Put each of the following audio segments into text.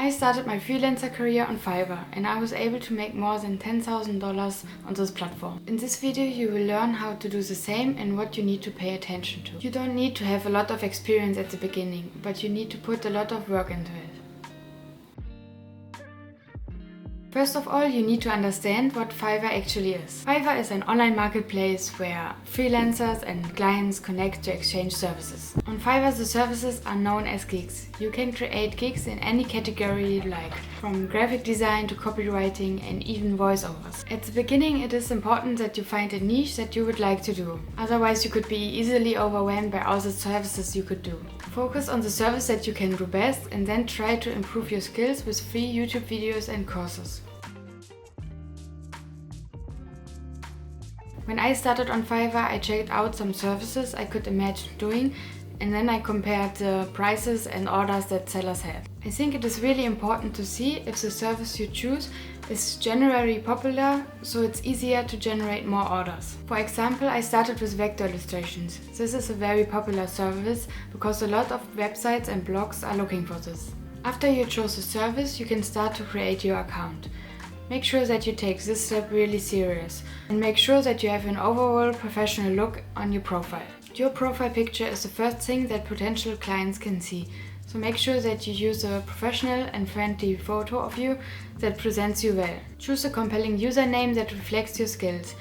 I started my freelancer career on Fiverr and I was able to make more than $10,000 on this platform. In this video you will learn how to do the same and what you need to pay attention to. You don't need to have a lot of experience at the beginning, but you need to put a lot of work into it. First of all, you need to understand what Fiverr actually is. Fiverr is an online marketplace where freelancers and clients connect to exchange services. On Fiverr, the services are known as gigs. You can create gigs in any category, like from graphic design to copywriting and even voiceovers. At the beginning, it is important that you find a niche that you would like to do. Otherwise, you could be easily overwhelmed by all the services you could do. Focus on the service that you can do best and then try to improve your skills with free YouTube videos and courses. When I started on Fiverr, I checked out some services I could imagine doing, and then I compared the prices and orders that sellers had. I think it is really important to see if the service you choose is generally popular, so it's easier to generate more orders. For example, I started with vector illustrations. This is a very popular service because a lot of websites and blogs are looking for this. After you chose the service, you can start to create your account. Make sure that you take this step really serious and make sure that you have an overall professional look on your profile. Your profile picture is the first thing that potential clients can see, so make sure that you use a professional and friendly photo of you that presents you well. Choose a compelling username that reflects your skills.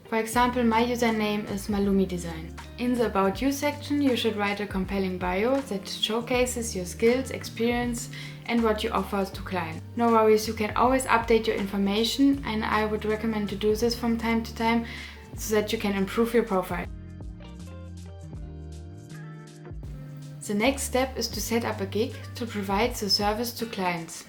For example, my username is Malumi Design. In the About You section, you should write a compelling bio that showcases your skills, experience, and what you offer to clients. No worries, you can always update your information, and I would recommend to do this from time to time so that you can improve your profile. The next step is to set up a gig to provide the service to clients.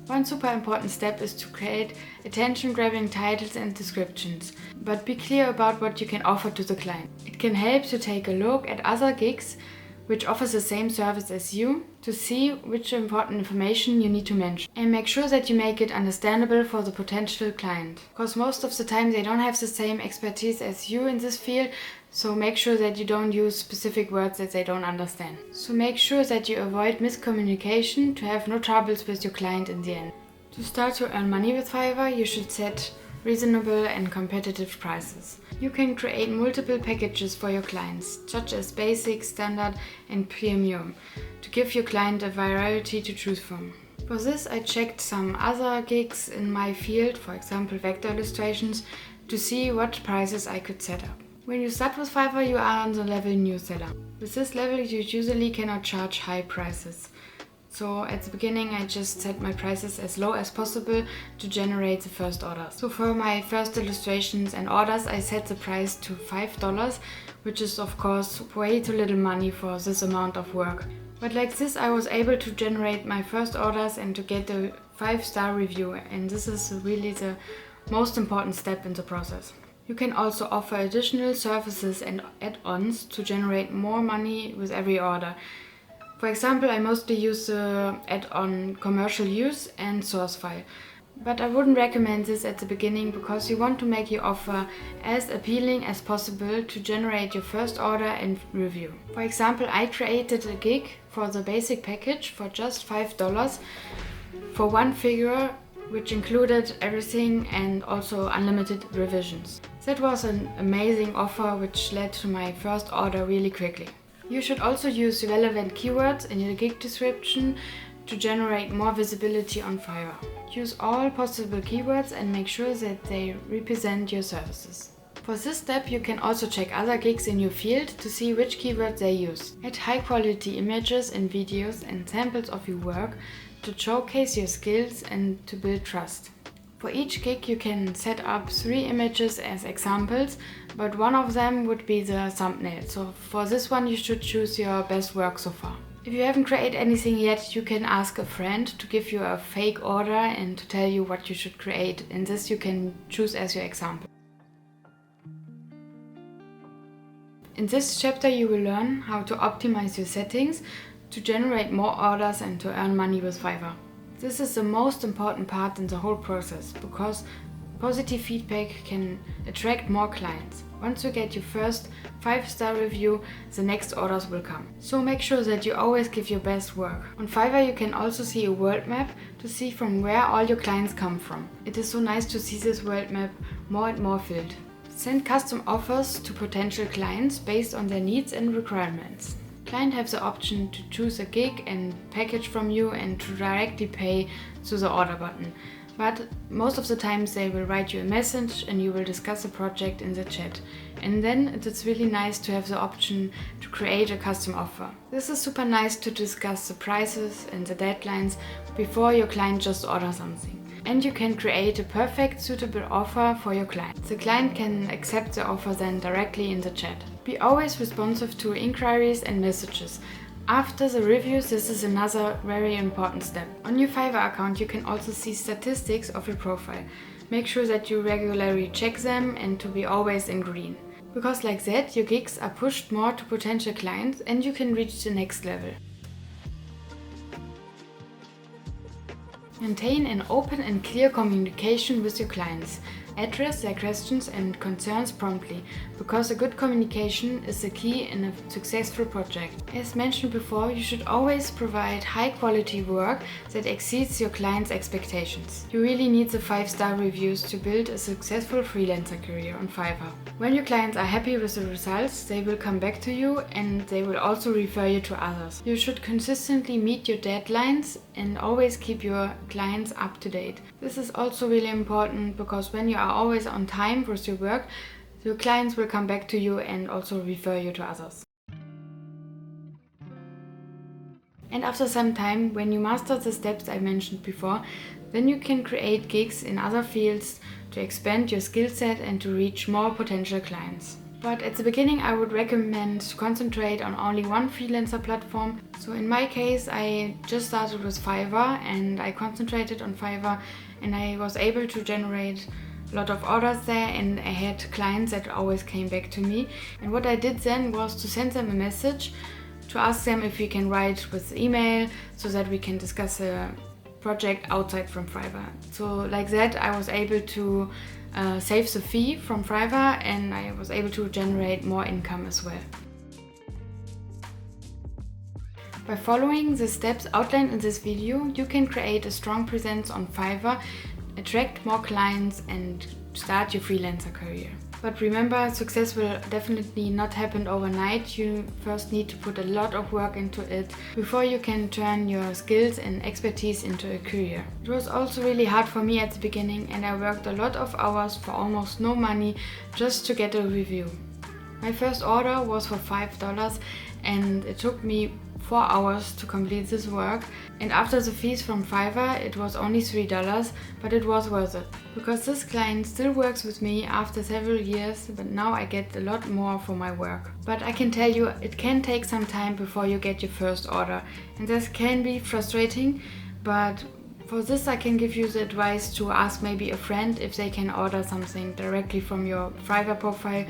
One super important step is to create attention-grabbing titles and descriptions, but be clear about what you can offer to the client. It can help to take a look at other gigs which offers the same service as you to see which important information you need to mention. And make sure that you make it understandable for the potential client. Because most of the time they don't have the same expertise as you in this field, so make sure that you don't use specific words that they don't understand. So make sure that you avoid miscommunication to have no troubles with your client in the end. To start to earn money with Fiverr, you should set reasonable and competitive prices. You can create multiple packages for your clients, such as basic, standard and premium, to give your client a variety to choose from. For this, I checked some other gigs in my field, for example vector illustrations, to see what prices I could set up. When you start with Fiverr, you are on the level new seller. With this level, you usually cannot charge high prices. So at the beginning I just set my prices as low as possible to generate the first orders. So for my first illustrations and orders I set the price to $5, which is of course way too little money for this amount of work. But like this I was able to generate my first orders and to get a 5-star review, and this is really the most important step in the process. You can also offer additional services and add-ons to generate more money with every order. For example, I mostly use the add-on commercial use and source file. But I wouldn't recommend this at the beginning because you want to make your offer as appealing as possible to generate your first order and review. For example, I created a gig for the basic package for just $5 for one figure, which included everything and also unlimited revisions. That was an amazing offer which led to my first order really quickly. You should also use relevant keywords in your gig description to generate more visibility on Fiverr. Use all possible keywords and make sure that they represent your services. For this step, you can also check other gigs in your field to see which keywords they use. Add high quality images and videos and samples of your work to showcase your skills and to build trust. For each gig you can set up 3 images as examples, but one of them would be the thumbnail. So for this one you should choose your best work so far. If you haven't created anything yet, you can ask a friend to give you a fake order and to tell you what you should create, and this you can choose as your example. In this chapter you will learn how to optimize your settings to generate more orders and to earn money with Fiverr. This is the most important part in the whole process because Positive feedback can attract more clients. Once you get your first 5-star review, the next orders will come. So make sure that you always give your best work. On Fiverr you can also see a world map to see from where all your clients come from. It is so nice to see this world map more and more filled. Send custom offers to potential clients based on their needs and requirements. Client have the option to choose a gig and package from you and to directly pay through the order button. But most of the times they will write you a message and you will discuss the project in the chat. And then it's really nice to have the option to create a custom offer. This is super nice to discuss the prices and the deadlines before your client just orders something. And you can create a perfect suitable offer for your client. The client can accept the offer then directly in the chat. Be always responsive to inquiries and messages. After the reviews, this is another very important step. On your Fiverr account you can also see statistics of your profile. Make sure that you regularly check them and to be always in green. Because like that your gigs are pushed more to potential clients and you can reach the next level. Maintain an open and clear communication with your clients. Address their questions and concerns promptly, because a good communication is the key in a successful project. As mentioned before, you should always provide high quality work that exceeds your clients' expectations. You really need the 5-star reviews to build a successful freelancer career on Fiverr. When your clients are happy with the results, they will come back to you and they will also refer you to others. You should consistently meet your deadlines and always keep your clients up to date. This is also really important because when you are always on time with your work, your clients will come back to you and also refer you to others. And after some time, when you master the steps I mentioned before, then you can create gigs in other fields to expand your skill set and to reach more potential clients. But at the beginning I would recommend to concentrate on only one freelancer platform. So in my case I just started with Fiverr and I concentrated on Fiverr and I was able to generate a lot of orders there and I had clients that always came back to me. And what I did then was to send them a message to ask them if we can write with email so that we can discuss a project outside from Fiverr. So like that I was able to save the fee from Fiverr and I was able to generate more income as well. By following the steps outlined in this video, you can create a strong presence on Fiverr, attract more clients and start your freelancer career. But remember, success will definitely not happen overnight. You first need to put a lot of work into it before you can turn your skills and expertise into a career. It was also really hard for me at the beginning and I worked a lot of hours for almost no money just to get a review. My first order was for $5 and it took me 4 hours to complete this work, and after the fees from Fiverr it was only $3, but it was worth it. Because this client still works with me after several years, but now I get a lot more for my work. But I can tell you, it can take some time before you get your first order, and this can be frustrating, but for this I can give you the advice to ask maybe a friend if they can order something directly from your Fiverr profile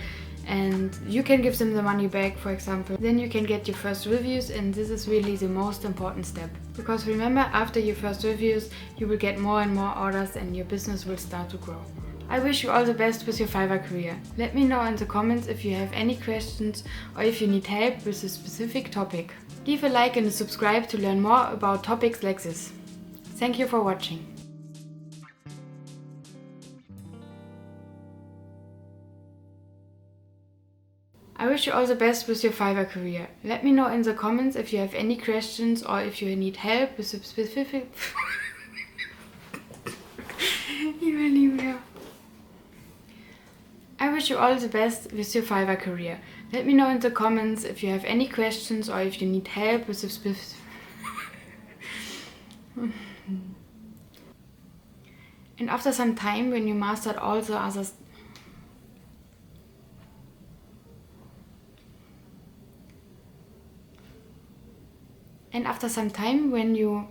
and you can give them the money back, for example. Then you can get your first reviews and this is really the most important step. Because remember, after your first reviews you will get more and more orders and your business will start to grow. I wish you all the best with your Fiverr career. Let me know in the comments if you have any questions or if you need help with a specific topic. Leave a like and subscribe to learn more about topics like this. Thank you for watching. I wish you all the best with your Fiverr career. Let me know in the comments if you have any questions or if you need help with a specific... I wish you all the best with your Fiverr career. Let me know in the comments if you have any questions or if you need help with a specific... And after some time, when you mastered all the others... And after some time, when you